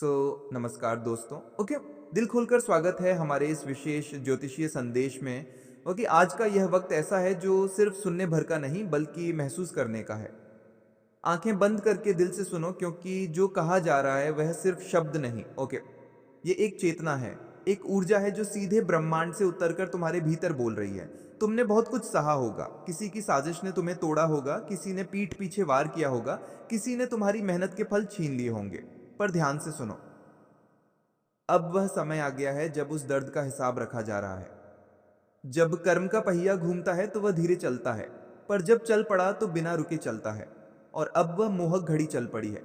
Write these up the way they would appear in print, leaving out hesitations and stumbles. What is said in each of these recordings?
नमस्कार दोस्तों। ओके, दिल खोलकर स्वागत है हमारे इस विशेष ज्योतिषीय संदेश में। ओके, आज का यह वक्त ऐसा है जो सिर्फ सुनने भर का नहीं बल्कि महसूस करने का है। आंखें बंद करके दिल से सुनो, क्योंकि जो कहा जा रहा है वह सिर्फ शब्द नहीं। ओके, ये एक चेतना है, एक ऊर्जा है जो सीधे ब्रह्मांड से उतरकर तुम्हारे भीतर बोल रही है। तुमने बहुत कुछ सहा होगा, किसी की साजिश ने तुम्हें तोड़ा होगा, किसी ने पीठ पीछे वार किया होगा, किसी ने तुम्हारी मेहनत के फल छीन लिए होंगे। पर ध्यान से सुनो, अब वह समय आ गया है जब उस दर्द का हिसाब रखा जा रहा है। जब कर्म का पहिया घूमता है तो वह धीरे चलता है, पर जब चल पड़ा तो बिना रुके चलता है। और अब वह मोहक घड़ी चल पड़ी है।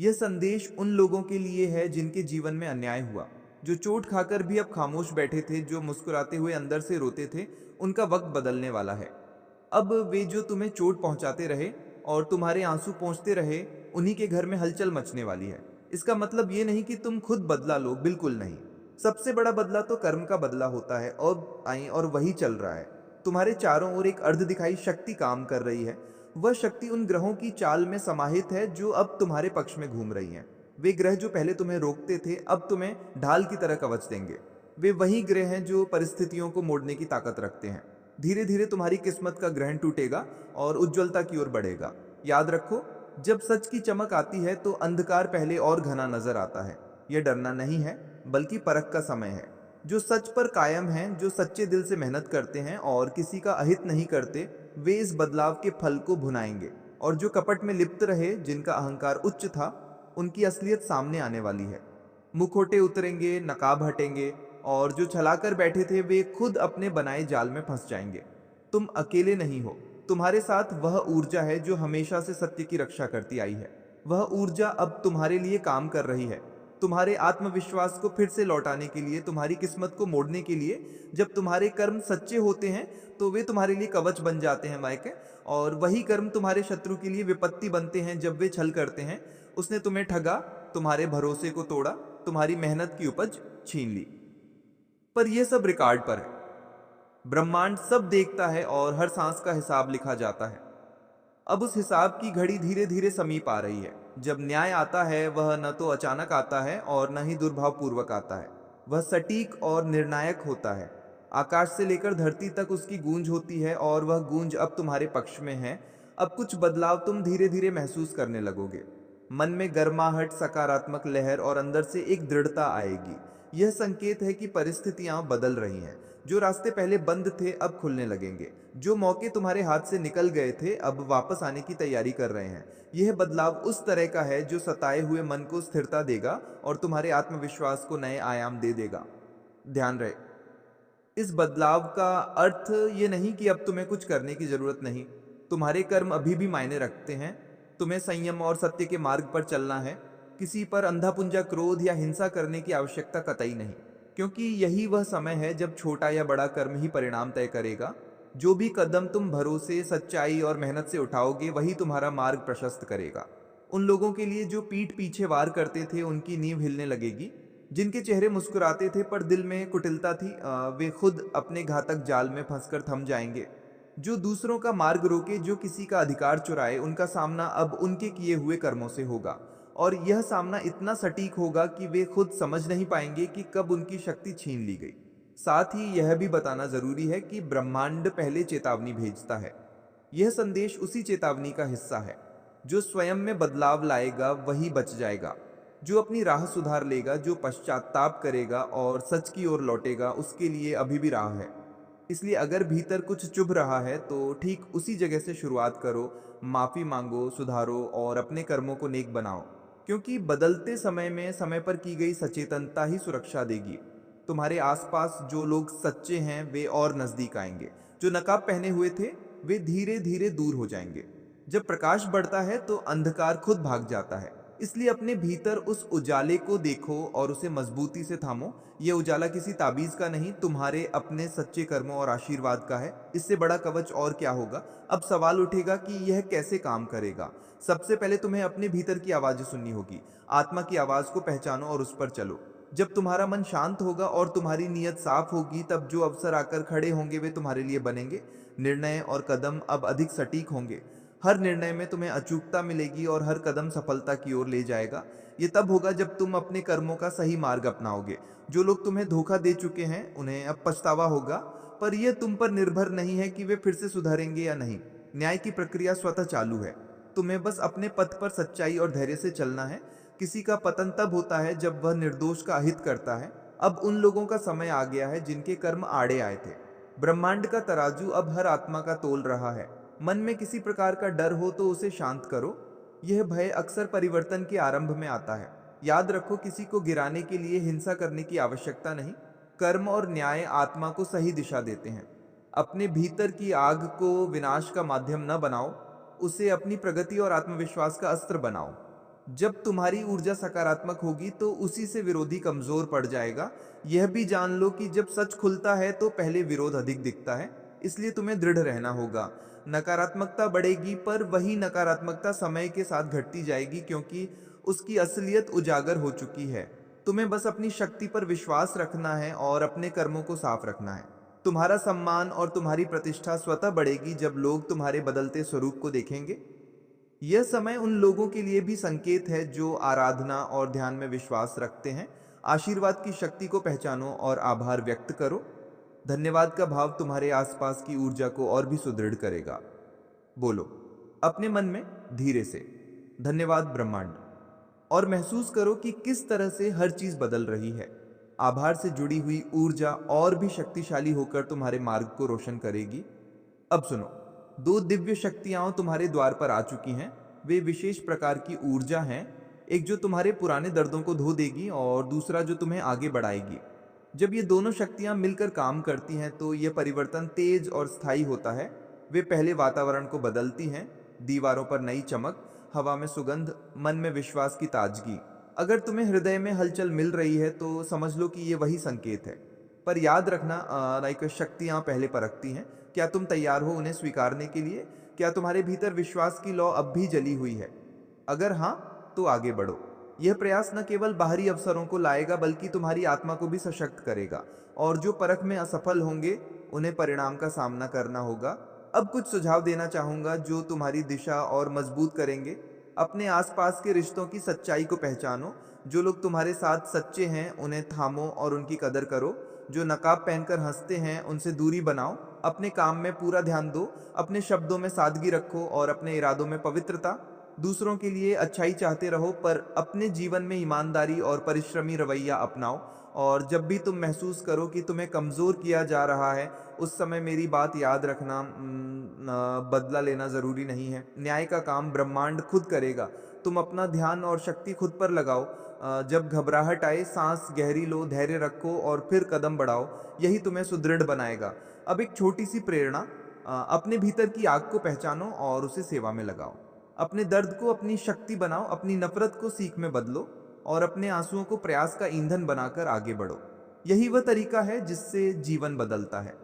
यह संदेश उन लोगों के लिए है जिनके जीवन में अन्याय हुआ, जो चोट खाकर भी अब खामोश बैठे थे, जो मुस्कुराते हुए अंदर से रोते थे। उनका वक्त बदलने वाला है। अब वे जो तुम्हें चोट पहुंचाते रहे और तुम्हारे आंसू पहुंचते रहे, उन्हीं के घर में हलचल मचने वाली है। इसका मतलब ये नहीं कि तुम खुद बदला लो, बिल्कुल नहीं। सबसे बड़ा बदला तो कर्म का बदला होता है, और आई और वही चल रहा है। तुम्हारे चारों ओर एक अर्ध दिखाई शक्ति काम कर रही है। वह शक्ति उन ग्रहों की चाल में समाहित है जो अब तुम्हारे पक्ष में घूम रही हैं। वे ग्रह जो पहले तुम्हें रोकते थे अब तुम्हें ढाल की तरह कवच देंगे। वे वही ग्रह हैं जो परिस्थितियों को मोड़ने की ताकत रखते हैं। धीरे धीरे तुम्हारी किस्मत का ग्रहण टूटेगा और उज्ज्वलता की ओर बढ़ेगा। याद रखो, जब सच की चमक आती है तो अंधकार पहले और घना नजर आता है। यह डरना नहीं है, बल्कि परख का समय है। जो सच पर कायम हैं, जो सच्चे दिल से मेहनत करते हैं और किसी का अहित नहीं करते, वे इस बदलाव के फल को भुनाएंगे। और जो कपट में लिप्त रहे, जिनका अहंकार उच्च था, उनकी असलियत सामने आने वाली है। मुखौटे उतरेंगे, नकाब हटेंगे, और जो छलाकर बैठे थे वे खुद अपने बनाए जाल में फंस जाएंगे। तुम अकेले नहीं हो। तुम्हारे साथ वह ऊर्जा है जो हमेशा से सत्य की रक्षा करती आई है। वह ऊर्जा अब तुम्हारे लिए काम कर रही है, तुम्हारे आत्मविश्वास को फिर से लौटाने के लिए, तुम्हारी किस्मत को मोड़ने के लिए। जब तुम्हारे कर्म सच्चे होते हैं तो वे तुम्हारे लिए कवच बन जाते हैं मायके, और वही कर्म तुम्हारे शत्रु के लिए विपत्ति बनते हैं जब वे छल करते हैं। उसने तुम्हें ठगा, तुम्हारे भरोसे को तोड़ा, तुम्हारी मेहनत की उपज छीन ली। पर यह सब रिकॉर्ड पर है। ब्रह्मांड सब देखता है और हर सांस का हिसाब लिखा जाता है। अब उस हिसाब की घड़ी धीरे धीरे समीप आ रही है। जब न्याय आता है वह न तो अचानक आता है और न ही दुर्भावपूर्वक आता है। वह सटीक और निर्णायक होता है। आकाश से लेकर धरती तक उसकी गूंज होती है, और वह गूंज अब तुम्हारे पक्ष में है। अब कुछ बदलाव तुम धीरे धीरे महसूस करने लगोगे। मन में गर्माहट, सकारात्मक लहर और अंदर से एक दृढ़ता आएगी। यह संकेत है कि परिस्थितियां बदल रही हैं। जो रास्ते पहले बंद थे अब खुलने लगेंगे। जो मौके तुम्हारे हाथ से निकल गए थे अब वापस आने की तैयारी कर रहे हैं। यह बदलाव उस तरह का है जो सताए हुए मन को स्थिरता देगा और तुम्हारे आत्मविश्वास को नए आयाम दे देगा। ध्यान रहे, इस बदलाव का अर्थ ये नहीं कि अब तुम्हें कुछ करने की जरूरत नहीं। तुम्हारे कर्म अभी भी मायने रखते हैं। तुम्हें संयम और सत्य के मार्ग पर चलना है। किसी पर अंधापुंजा क्रोध या हिंसा करने की आवश्यकता कतई नहीं, क्योंकि यही वह समय है जब छोटा या बड़ा कर्म ही परिणाम तय करेगा। जो भी कदम तुम भरोसे, सच्चाई और मेहनत से उठाओगे वही तुम्हारा मार्ग प्रशस्त करेगा। उन लोगों के लिए जो पीठ पीछे वार करते थे उनकी नींव हिलने लगेगी। जिनके चेहरे मुस्कुराते थे पर दिल में कुटिलता थी, वे खुद अपने घातक जाल में फंसकर थम जाएंगे। जो दूसरों का मार्ग रोके, जो किसी का अधिकार चुराए, उनका सामना अब उनके किए हुए कर्मों से होगा। और यह सामना इतना सटीक होगा कि वे खुद समझ नहीं पाएंगे कि कब उनकी शक्ति छीन ली गई। साथ ही यह भी बताना जरूरी है कि ब्रह्मांड पहले चेतावनी भेजता है। यह संदेश उसी चेतावनी का हिस्सा है। जो स्वयं में बदलाव लाएगा वही बच जाएगा। जो अपनी राह सुधार लेगा, जो पश्चाताप करेगा और सच की ओर लौटेगा, उसके लिए अभी भी राह है। इसलिए अगर भीतर कुछ चुभ रहा है तो ठीक उसी जगह से शुरुआत करो। माफी मांगो, सुधारो और अपने कर्मों को नेक बनाओ, क्योंकि बदलते समय में समय पर की गई सचेतनता ही सुरक्षा देगी। तुम्हारे आसपास जो लोग सच्चे हैं वे और नजदीक आएंगे। जो नकाब पहने हुए थे वे धीरे धीरे दूर हो जाएंगे। जब प्रकाश बढ़ता है तो अंधकार खुद भाग जाता है। इसलिए अपने भीतर उस उजाले को देखो और उसे मजबूती से थामो। यह उजाला किसी ताबीज का नहीं, तुम्हारे अपने सच्चे कर्मों और आशीर्वाद का है। इससे बड़ा कवच और क्या होगा। अब सवाल उठेगा कि यह कैसे काम करेगा। सबसे पहले तुम्हें अपने भीतर की आवाज सुननी होगी। आत्मा की आवाज को पहचानो और उस पर चलो। जब तुम्हारा मन शांत होगा और तुम्हारी नीयत साफ होगी, तब जो अवसर आकर खड़े होंगे वे तुम्हारे लिए बनेंगे। निर्णय और कदम अब अधिक सटीक होंगे। हर निर्णय में तुम्हें अचूकता मिलेगी और हर कदम सफलता की ओर ले जाएगा। ये तब होगा जब तुम अपने कर्मों का सही मार्ग अपनाओगे। जो लोग तुम्हें धोखा दे चुके हैं उन्हें अब पछतावा होगा, पर यह तुम पर निर्भर नहीं है कि वे फिर से सुधरेंगे या नहीं। न्याय की प्रक्रिया स्वतः चालू है। तुम्हें बस अपने पथ पर सच्चाई और धैर्य से चलना है। किसी का पतन तब होता है जब वह निर्दोष का अहित करता है। अब उन लोगों का समय आ गया है जिनके कर्म आड़े आए थे। ब्रह्मांड का तराजू अब हर आत्मा का तोल रहा है। मन में किसी प्रकार का डर हो तो उसे शांत करो। यह भय अक्सर परिवर्तन के आरंभ में आता है। याद रखो, किसी को गिराने के लिए हिंसा करने की आवश्यकता नहीं। कर्म और न्याय आत्मा को सही दिशा देते हैं। अपने भीतर की आग को विनाश का माध्यम न बनाओ, उसे अपनी प्रगति और आत्मविश्वास का अस्त्र बनाओ। जब तुम्हारी ऊर्जा सकारात्मक होगी तो उसी से विरोधी कमजोर पड़ जाएगा। यह भी जान लो कि जब सच खुलता है तो पहले विरोध अधिक दिखता है, इसलिए तुम्हें दृढ़ रहना होगा। नकारात्मकता बढ़ेगी, पर वही नकारात्मकता समय के साथ घटती जाएगी क्योंकि उसकी असलियत उजागर हो चुकी है। तुम्हें बस अपनी शक्ति पर विश्वास रखना है और अपने कर्मों को साफ रखना है। तुम्हारा सम्मान और तुम्हारी प्रतिष्ठा स्वतः बढ़ेगी जब लोग तुम्हारे बदलते स्वरूप को देखेंगे। यह समय उन लोगों के लिए भी संकेत है जो आराधना और ध्यान में विश्वास रखते हैं। आशीर्वाद की शक्ति को पहचानो और आभार व्यक्त करो। धन्यवाद का भाव तुम्हारे आसपास की ऊर्जा को और भी सुदृढ़ करेगा। बोलो अपने मन में धीरे से, धन्यवाद ब्रह्मांड, और महसूस करो कि किस तरह से हर चीज बदल रही है। आभार से जुड़ी हुई ऊर्जा और भी शक्तिशाली होकर तुम्हारे मार्ग को रोशन करेगी। अब सुनो, दो दिव्य शक्तियां तुम्हारे द्वार पर आ चुकी हैं। वे विशेष प्रकार की ऊर्जा हैं, एक जो तुम्हारे पुराने दर्दों को धो देगी और दूसरा जो तुम्हें आगे बढ़ाएगी। जब ये दोनों शक्तियां मिलकर काम करती हैं तो यह परिवर्तन तेज और स्थायी होता है। वे पहले वातावरण को बदलती हैं, दीवारों पर नई चमक, हवा में सुगंध, मन में विश्वास की ताजगी। अगर तुम्हें हृदय में हलचल मिल रही है तो समझ लो कि ये वही संकेत है। पर याद रखना, शक्तियां पहले परखती हैं। क्या तुम तैयार हो उन्हें स्वीकारने के लिए? क्या तुम्हारे भीतर विश्वास की लौ अब भी जली हुई है? अगर हाँ, तो आगे बढ़ो। यह प्रयास न केवल बाहरी अवसरों को लाएगा बल्कि तुम्हारी आत्मा को भी सशक्त करेगा। और जो परख में असफल होंगे उन्हें परिणाम का सामना करना होगा। अब कुछ सुझाव देना चाहूंगा जो तुम्हारी दिशा और मजबूत करेंगे। अपने आसपास के रिश्तों की सच्चाई को पहचानो। जो लोग तुम्हारे साथ सच्चे हैं उन्हें थामो और उनकी कदर करो। जो नकाब पहनकर हंसते हैं उनसे दूरी बनाओ। अपने काम में पूरा ध्यान दो, अपने शब्दों में सादगी रखो और अपने इरादों में पवित्रता। दूसरों के लिए अच्छाई चाहते रहो, पर अपने जीवन में ईमानदारी और परिश्रमी रवैया अपनाओ। और जब भी तुम महसूस करो कि तुम्हें कमजोर किया जा रहा है, उस समय मेरी बात याद रखना, बदला लेना जरूरी नहीं है। न्याय का काम ब्रह्मांड खुद करेगा। तुम अपना ध्यान और शक्ति खुद पर लगाओ। जब घबराहट आए, सांस गहरी लो, धैर्य रखो और फिर कदम बढ़ाओ। यही तुम्हें सुदृढ़ बनाएगा। अब एक छोटी सी प्रेरणा, अपने भीतर की आग को पहचानो और उसे सेवा में लगाओ। अपने दर्द को अपनी शक्ति बनाओ, अपनी नफरत को सीख में बदलो और अपने आंसुओं को प्रयास का ईंधन बनाकर आगे बढ़ो। यही वह तरीका है जिससे जीवन बदलता है।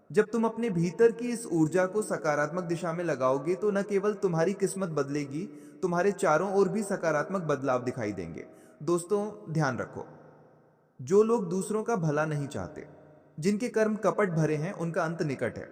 जब तुम अपने भीतर की इस ऊर्जा को सकारात्मक दिशा में लगाओगे तो न केवल तुम्हारी किस्मत बदलेगी, तुम्हारे चारों ओर भी सकारात्मक बदलाव दिखाई देंगे। दोस्तों, ध्यान रखो, जो लोग दूसरों का भला नहीं चाहते, जिनके कर्म कपट भरे हैं, उनका अंत निकट है।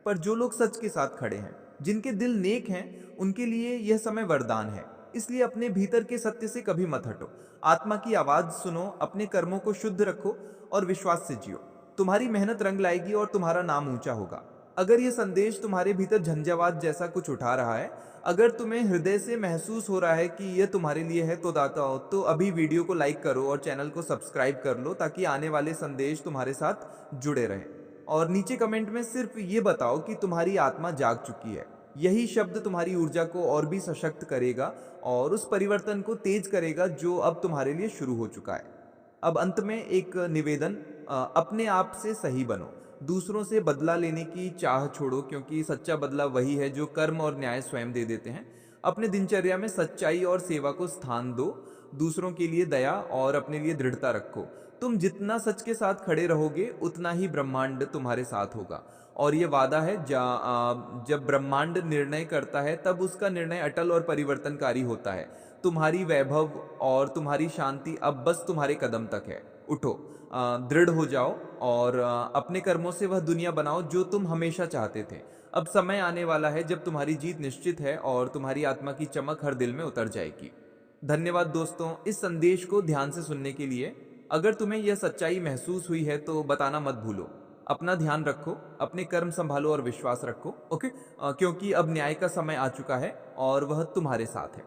पर जो लोग सच के साथ खड़े हैं, जिनके दिल नेक हैं, उनके लिए यह समय वरदान है। इसलिए अपने भीतर के सत्य से कभी मत हटो। आत्मा की आवाज सुनो, अपने कर्मों को शुद्ध रखो और विश्वास से जियो। तुम्हारी मेहनत रंग लाएगी और तुम्हारा नाम ऊंचा होगा। अगर यह संदेश तुम्हारे भीतर झंझावात जैसा कुछ उठा रहा है, अगर तुम्हें हृदय से महसूस हो रहा है कि यह तुम्हारे लिए है, तो दाताओ, तो अभी वीडियो को लाइक करो और चैनल को सब्सक्राइब कर लो ताकि आने वाले संदेश तुम्हारे साथ जुड़े रहें। और नीचे कमेंट में सिर्फ ये बताओ कि तुम्हारी आत्मा जाग चुकी है। यही शब्द तुम्हारी ऊर्जा को और भी सशक्त करेगा और उस परिवर्तन को तेज करेगा जो अब तुम्हारे लिए शुरू हो चुका है। अब अंत में एक निवेदन, अपने आप से सही बनो। दूसरों से बदला लेने की चाह छोड़ो, क्योंकि सच्चा बदला वही है जो कर्म और न्याय स्वयं दे देते हैं। अपने दिनचर्या में सच्चाई और सेवा को स्थान दो। दूसरों के लिए दया और अपने लिए दृढ़ता रखो। तुम जितना सच के साथ खड़े रहोगे उतना ही ब्रह्मांड तुम्हारे साथ होगा। और ये वादा है, जब ब्रह्मांड निर्णय करता है तब उसका निर्णय अटल और परिवर्तनकारी होता है। तुम्हारी वैभव और तुम्हारी शांति अब बस तुम्हारे कदम तक है। उठो, दृढ़ हो जाओ और अपने कर्मों से वह दुनिया बनाओ जो तुम हमेशा चाहते थे। अब समय आने वाला है जब तुम्हारी जीत निश्चित है और तुम्हारी आत्मा की चमक हर दिल में उतर जाएगी। धन्यवाद दोस्तों, इस संदेश को ध्यान से सुनने के लिए। अगर तुम्हें यह सच्चाई महसूस हुई है तो बताना मत भूलो। अपना ध्यान रखो, अपने कर्म संभालो और विश्वास रखो। ओके, क्योंकि अब न्याय का समय आ चुका है और वह तुम्हारे साथ है।